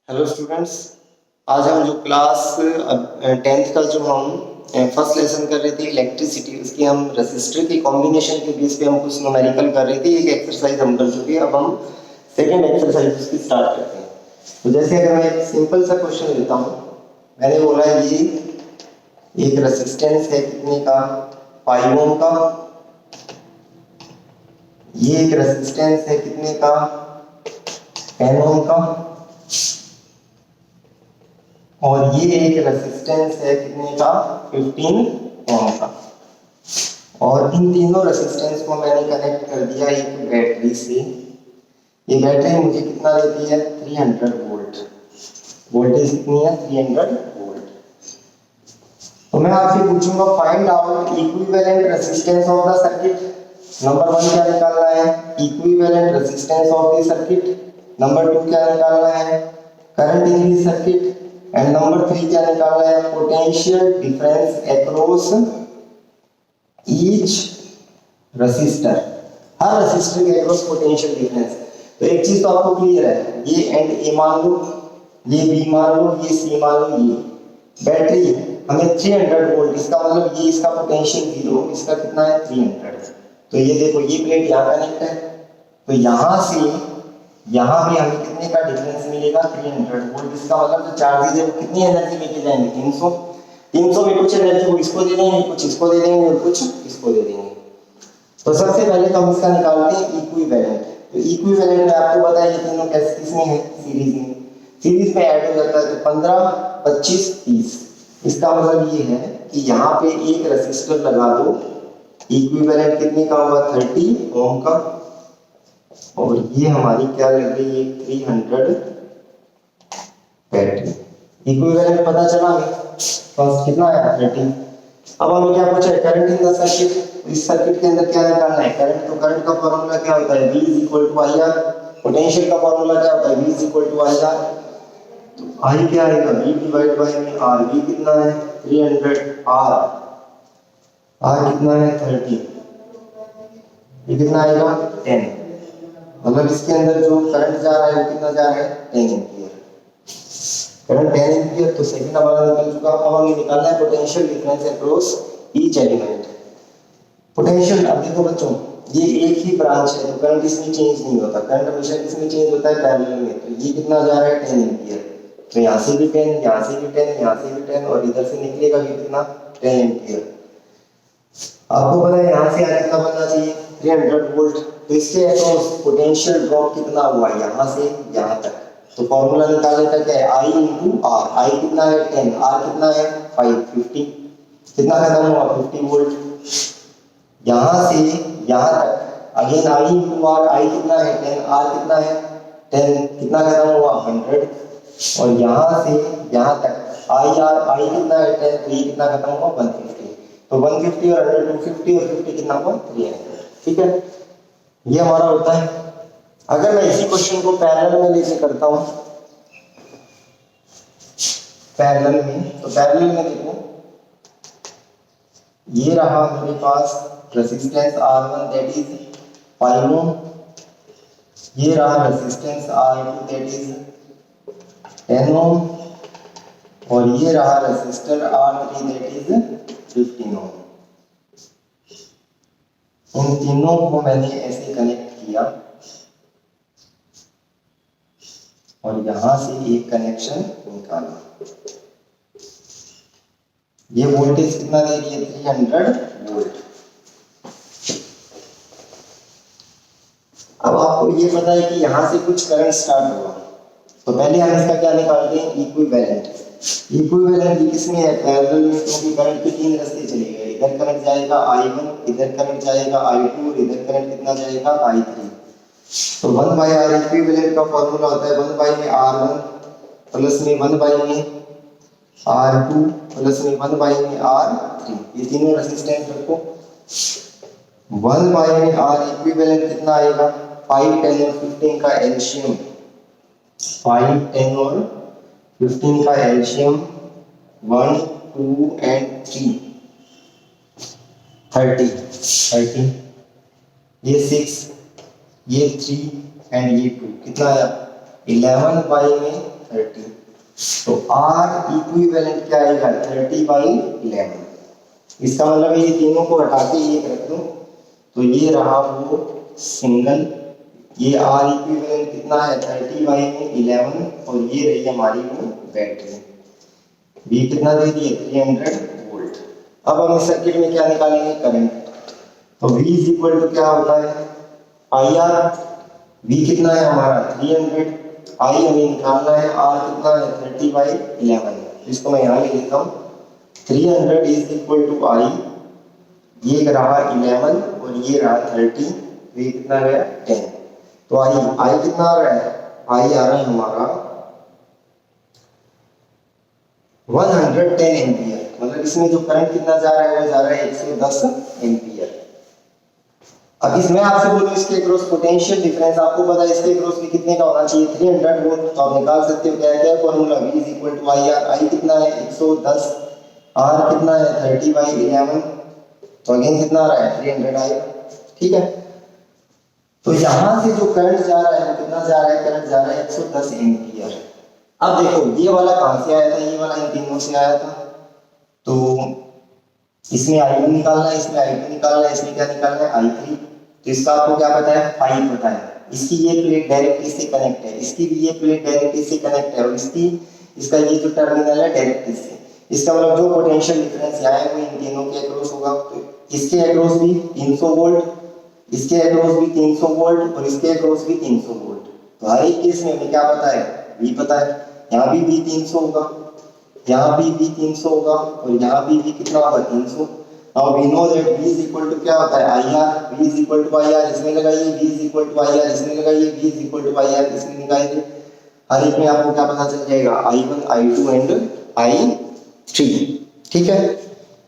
Hello students. आज हम जो क्लास 10th का जो हम फर्स्ट लेसन कर रहे थे इलेक्ट्रिसिटी, उसकी हम रेसिस्टर के कॉम्बिनेशन के बेस पे हम कुछ न्यूमेरिकल कर रहे थे। एक एक्सरसाइज हम कर चुके हैं, अब हम सेकेंड एक्सरसाइज उसकी स्टार्ट करते हैं। तो जैसे अगर मैं एक सिंपल सा क्वेश्चन लेता हूँ, मैंने बोला ये एक रेसिस्टेंस है कितने का, 5 ओम का। ये एक रेसिस्टेंस है कितने का, 10 ओम का। और ये एक रेसिस्टेंस है कितने का, 15 ओम का। और इन तीनों रेसिस्टेंस को मैंने कनेक्ट कर दिया एक बैटरी से। ये बैटरी मुझे कितना देती है, 300 वोल्ट। वोल्टेज कितनी है, 300 वोल्ट। तो मैं आपसे पूछूंगा find out equivalent resistance of the circuit. Number 1 क्या निकालना है, equivalent resistance of the circuit. Number 2 क्या निकालना है, current in the circuit. And number 3 क्या निकालना है, potential difference across each resistor. हर रेसिस्टर के अक्रॉस पोटेंशियल डिफरेंस। तो एक चीज तो आपको क्लियर है, ये एंड ए मान लो, ये बी मान लो, ये सी मान लो। ये बैटरी हमें 300 वोल्ट, इसका मतलब ये इसका पोटेंशियल 0, इसका कितना है 300। तो ये देखो, ये प्लेट यहाँ कनेक्ट है, तो यहाँ से यहाँ पे हमें कितने का डिफरेंस मिलेगा, 300 वोल्ट। इसका मतलब जो चार्जेज है वो कितनी एनर्जी लेके जाएंगे, 300। 300 में कुछ एनर्जी वो इसको दे देंगे, कुछ इसको दे देंगे और कुछ इसको दे देंगे। तो सबसे पहले तो हम इसका निकालते हैं इक्विवेलेंट। तो इक्विवेलेंट में आपको पता है ये तीनों कैसे किसमें है, सीरीज में। सीरीज में ऐड हो जाता है, तो 15, 25, 30। इसका मतलब ये है कि यहाँ पे एक रेसिस्टर लगा दो, इक्विवेलेंट कितने का होगा, 30 ओम का। और ये हमारी क्या लग रही है, 300 बैटरी। इक्विवेलेंट पता चला हमें, फर्स्ट कितना आया, 30। अब हमें क्या पूछा है, करंट इन द सर्किट। इस सर्किट के अंदर क्या निकालना है, करंट। तो करंट का फॉर्मूला क्या होता है, V = IR। पोटेंशियल का फॉर्मूला क्या होता है, V = IR। तो I क्या आएगा, V / R। V कितना है, 300। R कितना है, 30। ये कितना आएगा, 10। मतलब इसके अंदर जो करंट जा रहा है वो कितना जा रहा है, 10 एम्पीयर। Current 10 ampere. तो सेकंड हमारा निकल चुका। अब हमें निकालना है potential difference across each element. Potential, अब देखो बच्चों, ये एक ही ब्रांच है तो करंट इसमें चेंज नहीं होता। करंट हमेशा किसमें चेंज होता है, पैरेलल में। तो ये कितना जा रहा है, 10 एम्पीयर। तो यहाँ से भी 10, यहाँ से भी 10, यहाँ से भी 10, और इधर से निकलेगा भी कितना, 10 एम्पीयर। आपको पता है यहाँ से कितना बनना चाहिए, 300 वोल्ट। तो इसके अक्रॉस पोटेंशियल ड्रॉप कितना हुआ, यहाँ से यहाँ तक। तो फॉर्मूला निकालने का क्या है, I × R। I कितना है, 10। R कितना है, 5, 50। कितना खत्म हुआ, 50 वोल्ट। यहाँ से यहाँ तक अगेन I × R। I कितना है, 10। R कितना है, 10। कितना खत्म हुआ, 100। और यहाँ से यहाँ तक I कितना है, 10। तो ये कितना खत्म हुआ, 150। तो 150 और 100 250, और 50 कितना हुआ, 300। ठीक है, ये हमारा होता है। अगर मैं इसी क्वेश्चन को पैरेलल में लेके करता हूं, पैरेलल में, तो पैरेलल में देखो, ये रहा मेरे पास रेसिस्टेंस R1 दैट इज 5 ओम। ये रहा रेसिस्टेंस R2 दैट इज 10 ओम। और ये रहा रेसिस्टर R3 दैट इज 15 ओम। इन तीनों को मैंने ऐसे कनेक्ट किया और यहां से एक कनेक्शन निकाला। ये वोल्टेज कितना दे रही है, 300 वोल्ट। अब आपको ये पता है कि यहां से कुछ करंट स्टार्ट हुआ, तो पहले हम इसका क्या निकालते हैं, इक्विवेलेंट। इक्विवेलेंट किसमें है, पैरेलल में, क्योंकि करंट के 3 रास्ते चले गए। इधर करंट जाएगा I1, इधर करंट जाएगा I2, और इधर करंट कितना जाएगा, I3। तो 1/R इक्विवेलेंट का फॉर्मूला होता है 1/R1 प्लस में 1/R2 प्लस में 1/R3। ये तीनों रेसिस्टेंस रखो। 1/R इक्विवेलेंट कितना आएगा, 5, 10 और 15 का एलसीएम। 5, 10 और 15 का एलसीएम 1, 2 एंड 3, 30। ये 6, ये 3 एंड ये 2, कितना आया, 11 बाई में 30। तो R इक्विवेलेंट क्या आएगा 30/11। इसका मतलब ये तीनों को हटा के एक रख दो तो ये रहा वो सिंगल, ये R इक्विवेलेंट कितना है 30/11 और ये रही हमारी वो बैटरी। V कितना दे दिए 300 वोल्ट। अब हम इस सर्किट में क्या निकालेंगे करंट। तो V इज इक्वल टू क्या होता है IR। V कितना है हमारा 300, I हमें निकालना है R कितना है 30/11। इसको मैं यहाँ लिख देता हूँ 300 इज इक्वल टू I, ये रहा 11 और ये रहा 30, V कितना गया 10। तो I कितना आ रहा है I आ रहा है हमारा 110 एम्पियर। मतलब इसमें जो करंट कितना जा रहा है वो जा रहा है 110 एम्पियर। अब इसमें आपसे बोलूं इसके अक्रॉस पोटेंशियल डिफरेंस आपको पता है इसके अक्रॉस भी कितने का होना चाहिए 300 वोल्ट। तो आप निकाल सकते हो क्या है formula V is equal to IR। I कितना है 110, R कितना है 30/11, तो अगेन कितना आ रहा है 300 आएगा। ठीक है, तो यहां से जो करंट जा रहा है वो कितना जा रहा है, करंट जा रहा है 110 एम्पियर। अब देखो ये वाला कहां से आया था, ये वाला इन तीनों से आया था। तो इसमें I1 निकालना है, इसमें I2 निकालना है, इसमें क्या निकालना है I3। तो इसका आपको क्या पता है 5 पता है। इसकी ये प्लेट डायरेक्ट इससे कनेक्ट है, इसकी भी ये प्लेट डायरेक्ट इससे कनेक्ट है और इसका ये जो टर्मिनल है डायरेक्ट इससे। इसका मतलब जो पोटेंशियल डिफरेंस यहाँ है वो इन तीनों के अक्रॉस होगा। तो इसके अक्रॉस भी 300 वोल्ट, इसके अक्रॉस भी 300 वोल्ट और इसके अक्रॉस भी 300 वोल्ट। तो हर एक केस में हमें क्या पता है V पता है। यहाँ भी V 300 होगा, यहाँ भी V 300 होगा और यहाँ भी V कितना होगा 300। Now we know that V is equal to क्या होता है IR। V is equal to IR, इसमें लगाइए V is equal to IR, इसमें लगाइए V is equal to IR, इसमें निकालिए। हर एक में आपको क्या पता चल जाएगा I1, I2 एंड I3। ठीक है,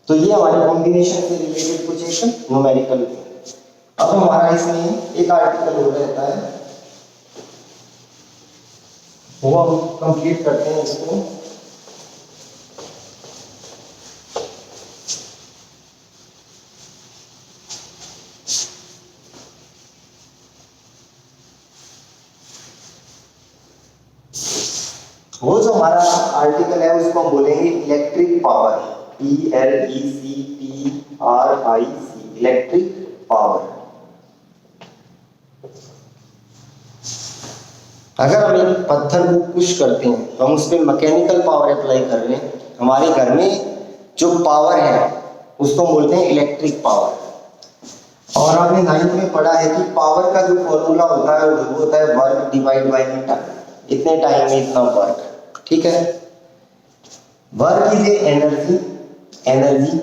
तो ये हमारे कॉम्बिनेशन से रिलेटेड कुछ एक न्यूमेरिकल थे। अब हमारा इसमें एक आर्टिकल हो रहता है वो हम कंप्लीट करते हैं इसको। वो जो हमारा आर्टिकल है उसको हम बोलेंगे electric power, ELECTRIC, electric power. अगर हम एक पत्थर को पुश करते हैं तो हम उस पर मैकेनिकल पावर अप्लाई कर रहे हैं। हमारे घर में जो पावर है उसको बोलते हैं इलेक्ट्रिक पावर। और आपने 9th में पढ़ा है कि पावर का जो फॉर्मूला होता है वो होता है वर्क डिवाइड बाय टाइम। इतने टाइम में इतना वर्क। ठीक है, वर्क इज एनर्जी, एनर्जी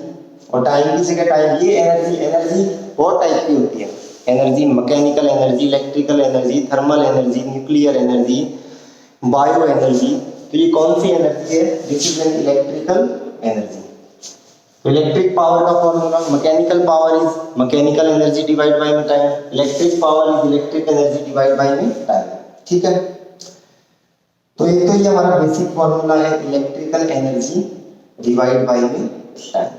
और टाइम की जगह टाइम। ये एनर्जी बहुत टाइप की होती है। Energy mechanical energy, electrical energy, thermal energy, nuclear energy, bio energy. तो ये कौन सी एनर्जी है, this is an electrical energy. तो इलेक्ट्रिक पावर का formula mechanical power is mechanical energy divide by time, electric power is electric energy divide by time. ठीक है, तो एक तो ये हमारा बेसिक फॉर्मूला है electrical energy divide by time.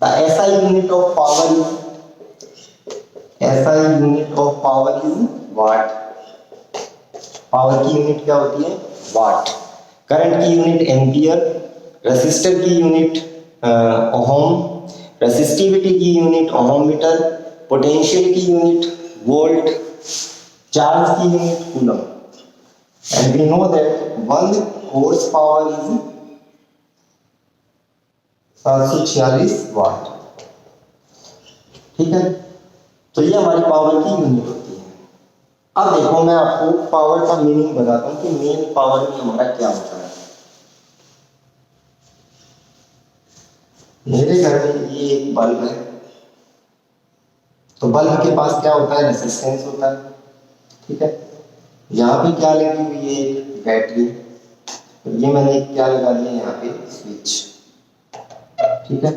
The SI unit of power is watt। Power की unit क्या होती है वाट। करंट की यूनिट एम्पियर, रेसिस्टर की यूनिट ओहम, रेसिस्टिविटी की यूनिट ओहममीटर, पोटेंशियल की यूनिट वोल्ट, चार्ज की unit coulomb. And we know that 1 horse power is 746 watt. ठीक है, तो ये हमारी पावर की यूनिट होती है। अब देखो मैं आपको पावर का मीनिंग बताता हूँ कि मेन पावर में हमारा क्या होता है। मेरे घर में ये एक बल्ब है, तो बल्ब के पास क्या होता है रेजिस्टेंस होता है। ठीक है, यहाँ पे क्या लगी हुई है बैटरी, तो ये मैंने क्या लगा दिया यहाँ पे स्विच। ठीक है,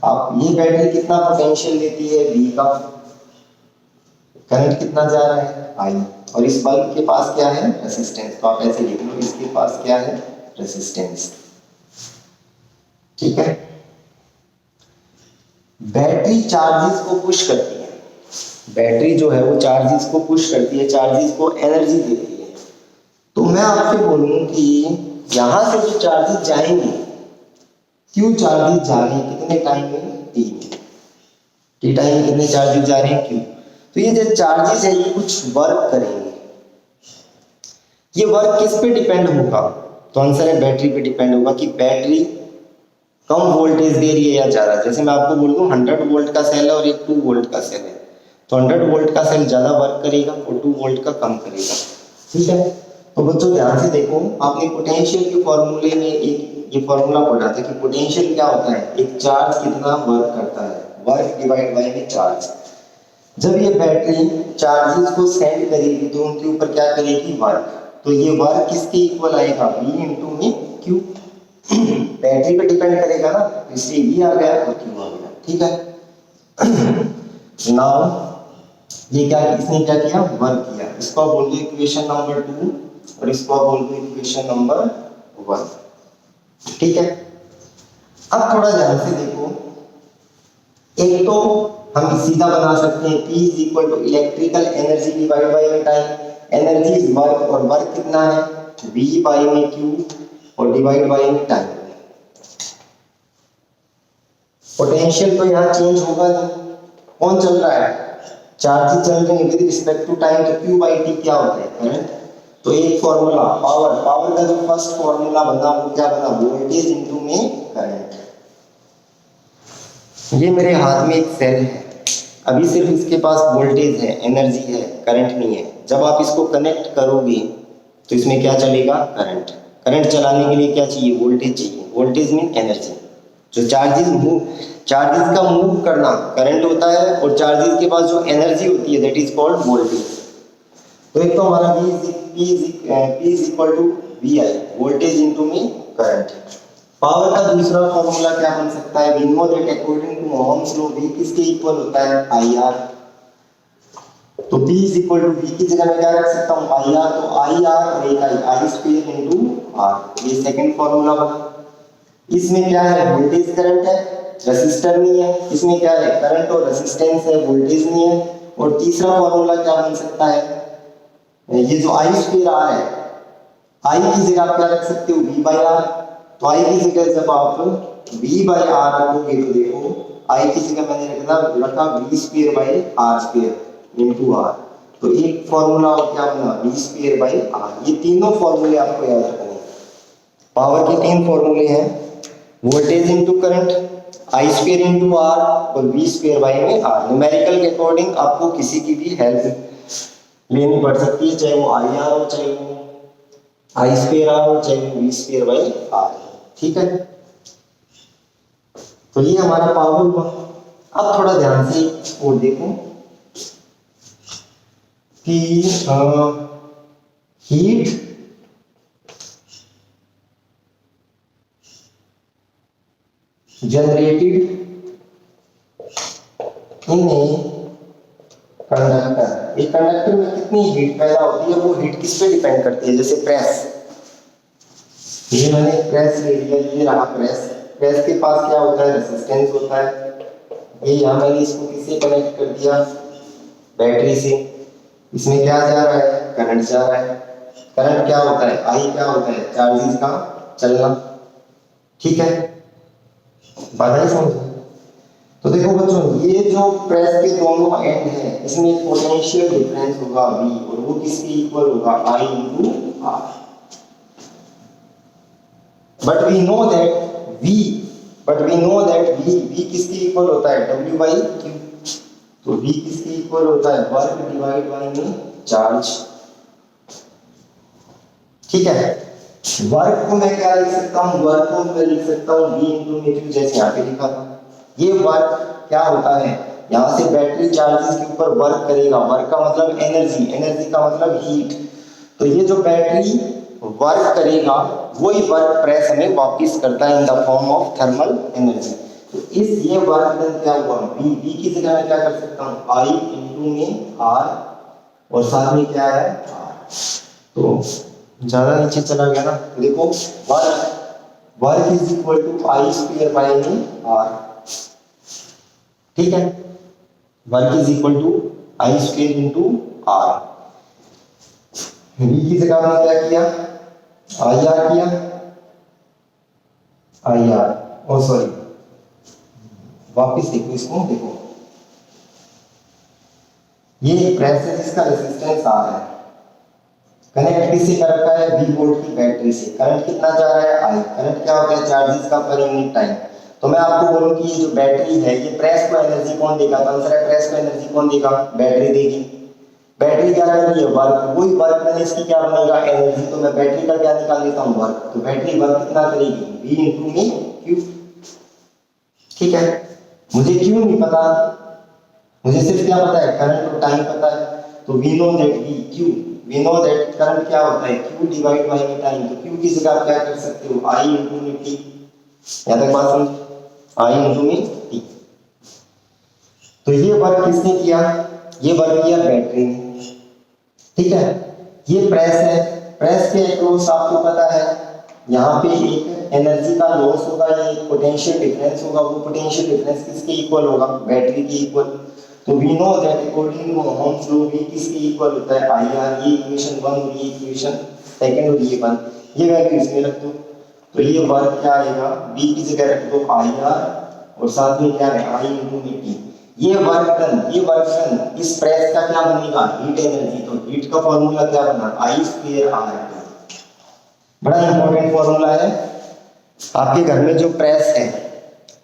आप ये बैटरी कितना पोटेंशियल देती है V का, करंट कितना जा रहा है I, और इस बल्ब के पास क्या है रेजिस्टेंस। तो आप ऐसे लिख लो इसके पास क्या है रेजिस्टेंस। ठीक है, बैटरी चार्जेस को पुश करती है। बैटरी जो है वो चार्जेस को पुश करती है, चार्जेस को एनर्जी देती है। आपसे बोलूं कि यहां से जो चार्जेस जाएंगे, क्यू चार्जेस जा रहे हैं कितने टाइम में, टी टाइम में कितने चार्जेस जा रहे हैं, क्यू। तो ये जो चार्जेस है ये कुछ वर्क करेंगे। ये वर्क किस पे डिपेंड होगा, तो आंसर है बैटरी पे डिपेंड होगा कि बैटरी कम वोल्टेज दे रही है या ज्यादा। जैसे मैं आपको बोल दूं 100 वोल्ट का सेल है और एक 2 वोल्ट का सेल है, तो 100 वोल्ट का सेल ज्यादा वर्क करेगा और 2 वोल्ट का कम करेगा। ठीक है, तो बच्चों ध्यान से देखो, आपने पोटेंशियल के फॉर्मूले में एक ये फॉर्मूला पढ़ा था कि पोटेंशियल क्या होता है, एक चार्ज कितना वर्क करता है, वर्क डिवाइड बाय में चार्ज। जब ये बैटरी चार्जेस को सेंड करेगी तो उनके ऊपर क्या करेगी, वर्क। तो ये वर्क किसके इक्वल आएगा, V इंटू में Q। बैटरी पे डिपेंड करेगा ना, तो इसलिए V आ गया और Q आ गया। ठीक है, नाउ ये क्या, इसने क्या किया, वर्क किया। इसको बोल दो इक्वेशन नंबर 2 और इसको बोल दो इक्वेशन नंबर 1। ठीक है, अब थोड़ा ध्यान से देखो, एक तो हम सीधा बना सकते हैं P is equal to electrical energy divide by time. Energy is work और वर्क कितना है, V बाय में Q और डिवाइड बाय में टाइम। पोटेंशियल तो यहाँ चेंज होगा नहीं, कौन चल रहा है, चार्जेस चल रहे हैं विद रिस्पेक्ट टू टाइम, तो Q बाय T क्या होता है, करंट। तो एक फॉर्मूला पावर, पावर का जो फर्स्ट फॉर्मूला बना वो क्या बना, वोल्टेज इनटू में करंट। ये मेरे हाथ में एक सेल है, अभी सिर्फ इसके पास वोल्टेज है, एनर्जी है, करंट नहीं है। जब आप इसको कनेक्ट करोगे तो इसमें क्या चलेगा, करंट। करंट चलाने के लिए क्या चाहिए, वोल्टेज चाहिए। Voltage mean energy. जो चार्जेस का मूव करना करंट होता है, और चार्जेस के पास जो एनर्जी होती है दैट इज कॉल्ड वोल्टेज। तो एक तो हमारा P is equal to VI, voltage into में करंट। पावर का दूसरा फॉर्मूला क्या बन सकता है, we know that according to Ohm's law V किसके इक्वल होता है, IR। तो P इज इक्वल टू V की जगह मैं क्या रख सकता हूँ, IR। तो IR और एक I स्क्वायर इनटू R, ये सेकंड फॉर्मूला बना। इसमें क्या है, वोल्टेज करंट है, रेसिस्टर नहीं है। इसमें क्या है, करंट और रेजिस्टेंस है, वोल्टेज नहीं है। और तीसरा फॉर्मूला क्या बन सकता है, ये जो I स्क्वायर R है, I की जगह आप क्या रख सकते हो, V बाय R। तो I की जगह जब आप V बाय R रखोगे तो देखो I की जगह मैंने रखा V square by R square into R। तो एक फॉर्मूला और क्या बना, V स्क्वायर बाय R। ये तीनों फॉर्मूले आपको याद रखने हैं। पावर के 3 फॉर्मूले हैं, voltage into current, I square into R और V स्क्वायर बाय में R। न्यूमेरिकल के अकॉर्डिंग आपको किसी की भी हेल्प लेनी पड़ सकती है, चाहे वो IR हो, चाहे वो I स्क्वायर R हो, चाहे वो V स्क्वायर बाय R। ठीक है, तो ये हमारा पावर हुआ। अब थोड़ा ध्यान से और देखो कि हीट जनरेटेड इन कंडक्टर, एक कंडक्टर में कितनी हीट पैदा होती है, वो हीट किस पे डिपेंड करती है। जैसे प्रेस, ये मैंने प्रेस ले लिया, ये रहा प्रेस। प्रेस के पास क्या होता है, रेजिस्टेंस होता है। ये यहाँ मैंने इसको किससे कनेक्ट कर दिया, बैटरी से। इसमें क्या जा रहा है, करंट जा रहा है। करंट क्या होता है, I क्या होता है, चार्जेस का चलना। ठीक है, बात आई समझ। तो देखो बच्चों, ये जो प्रेस के दोनों एंड है, इसमें पोटेंशियल डिफरेंस होगा V, और वो किसके इक्वल होगा, I into R। But we know that V किसके इक्वल होता है, W बाई Q। तो V किसके इक्वल होता है, वर्क डिवाइड बाय में चार्ज। ठीक है, वर्क को मैं क्या लिख सकता हूँ, वर्क को मैं लिख सकता हूँ V इंटू में Q, जैसे यहाँ पे लिखा था। ये वर्क क्या होता है, यहाँ से बैटरी चार्जेस के ऊपर वर्क करेगा। वर्क का मतलब एनर्जी, एनर्जी का मतलब हीट। तो ये जो बैटरी वर्क करेगा वही वर्क प्रेस हमें वापस करता है in the form of thermal energy. तो इस ये वर्क डन क्या हुआ, V की जगह मैं क्या कर सकता हूँ, I इंटू में R, और साथ में क्या है R। तो ज्यादा नीचे चला गया ना, देखो work is equal to I square by में R। ठीक है, work is equal to I square into R। V की जगह हमने क्या किया, आई आर किया, आई आर, ओ सॉरी, वापिस देखो इसको, देखो ये प्रेस है जिसका रेजिस्टेंस आ रहा है, कनेक्ट किससे कर रखा है, 20 वोल्ट की बैटरी से, करंट कितना जा रहा है, आई। करंट क्या होता है, चार्जेस का पर यूनिट टाइम। तो मैं आपको बोलूं कि ये जो बैटरी है, ये प्रेस को एनर्जी कौन देगा, तो आंसर है प्रेस को एनर्जी कौन देगा, बैटरी देगी। बैटरी क्या कर रही है, वर्क, वही वर्क मैंने इसकी क्या बनेगा, एनर्जी। तो मैं बैटरी का क्या निकाल लेता हूँ, वर्क। तो बैटरी वर्क कितना करेगी, V इंटू में क्यू। ठीक है, मुझे क्यू नहीं पता, मुझे सिर्फ क्या पता है, करंट और टाइम पता है। तो we know that we know that current क्या होता है, क्यू डिवाइड बाई में टाइम। तो क्यू की जगह आप क्या कर सकते हो, आई इंटू में टी। यहाँ तक बात समझ, आई इंटू में टी। तो ये वर्क किसने किया, ये वर्क किया बैटरी ने। ठीक है, ये प्रेस है, प्रेस के अक्रॉस आपको पता है यहाँ पे एक एनर्जी का लॉस होगा, ये पोटेंशियल डिफरेंस होगा। वो पोटेंशियल डिफरेंस किसके इक्वल होगा, बैटरी के इक्वल। तो we know that according to Ohm's law V किसके इक्वल होता है, IR। ये इक्वेशन 1 और ये इक्वेशन सेकंड और ये 1, ये वैल्यू इसमें रख दो। तो ये वर्क क्या आएगा, V की जगह रख दो IR और साथ में क्या है, I into T। ये वर्क डन, इस प्रेस का क्या बनेगा, हीट एनर्जी। तो हीट का फॉर्मूला क्या बना, I²R। बड़ा इंपॉर्टेंट फॉर्मूला है। आपके घर में जो प्रेस है,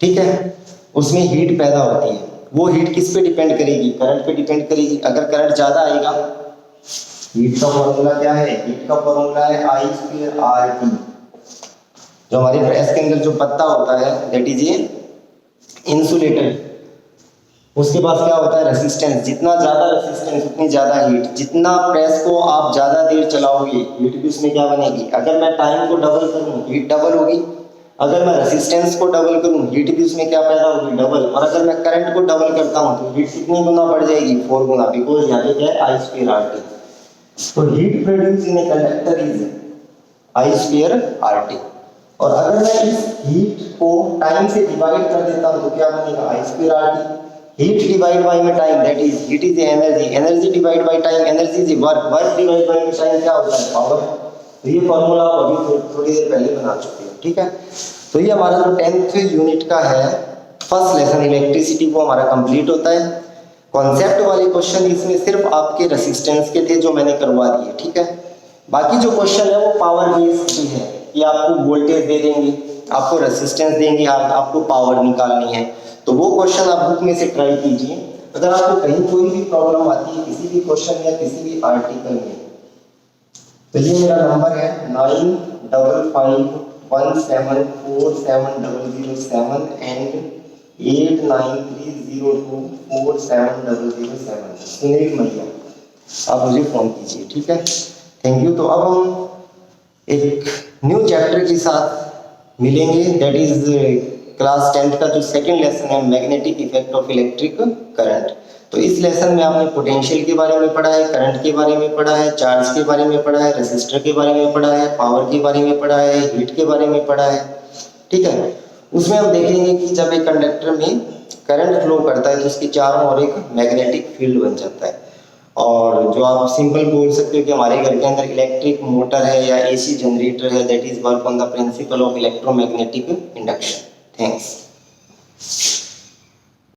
ठीक है, उसमें हीट पैदा होती है। वो हीट किस पे डिपेंड करेगी, करंट पे डिपेंड करेगी। अगर करंट ज्यादा आएगा, हीट का फॉर्मूला क्या है, हीट का फॉर्मूला है I²RT। जो हमारे प्रेस के अंदर जो पत्ता होता है, दैट इज ए इंसुलेटर, उसके पास क्या होता है, रेसिस्टेंस। जितना ज्यादा रेसिस्टेंस उतनी ज्यादा हीट। जितना प्रेस को आप ज्यादा देर चलाओगे, हीट भी उसमें क्या बनेगी। अगर मैं टाइम को डबल करूं, हीट डबल होगी। अगर मैं रेसिस्टेंस को डबल करूं, हीट भी उसमें क्या पैदा होगी, डबल। और अगर मैं करंट को डबल करता हूं तो हीट कितनी गुना बढ़ जाएगी, 4 गुना, बिकॉज यहाँ पे क्या है, I²RT। तो heat produce in a conductor is I²RT। और अगर मैं इस हीट को टाइम से डिवाइड कर देता हूं तो क्या बनेगा, I²RT। हीट डिवाइड बाय में time, that is heat is energy, energy divide by time, energy is work, work divide by में टाइम क्या होता है, पावर। तो ये फॉर्मूला आप अभी थोड़ी देर पहले बना चुके हो। ठीक है, तो ये हमारा जो 10th यूनिट का है फर्स्ट लेसन इलेक्ट्रिसिटी, वो हमारा कंप्लीट होता है। कॉन्सेप्ट वाले क्वेश्चन इसमें सिर्फ आपके रेसिस्टेंस के थे जो मैंने करवा दिए। ठीक है, बाकी जो क्वेश्चन है वो पावर बेस्ड भी है, कि आपको वोल्टेज दे देंगे, आपको रेसिस्टेंस देंगे, आपको पावर निकालनी है। तो वो क्वेश्चन आप बुक में से ट्राई कीजिए। अगर आपको कहीं कोई भी प्रॉब्लम आती है किसी भी क्वेश्चन या किसी भी आर्टिकल में, तो ये मेरा नंबर है 9551747007 एंड 8930247007। सुनील मैया, आप मुझे फोन कीजिए। ठीक है, थैंक यू। तो अब हम एक न्यू चैप्टर के साथ मिलेंगे, दैट इज क्लास 10th का जो सेकंड लेसन है, magnetic effect of electric current. तो इस लेसन में आपने पोटेंशियल के बारे में पढ़ा है, करंट के बारे में पढ़ा है, चार्ज के बारे में पढ़ा है, रेसिस्टर के बारे में पढ़ा है, पावर के बारे में पढ़ा है, हीट के बारे में पढ़ा है। ठीक है, उसमें हम देखेंगे कि जब एक कंडक्टर में करंट फ्लो करता है तो उसके चारों ओर एक मैग्नेटिक फील्ड बन जाता है। और जो आप सिंपल बोल सकते हो कि हमारे घर के अंदर इलेक्ट्रिक मोटर है या AC जनरेटर है, that is work on the principle of electromagnetic induction. Thanks.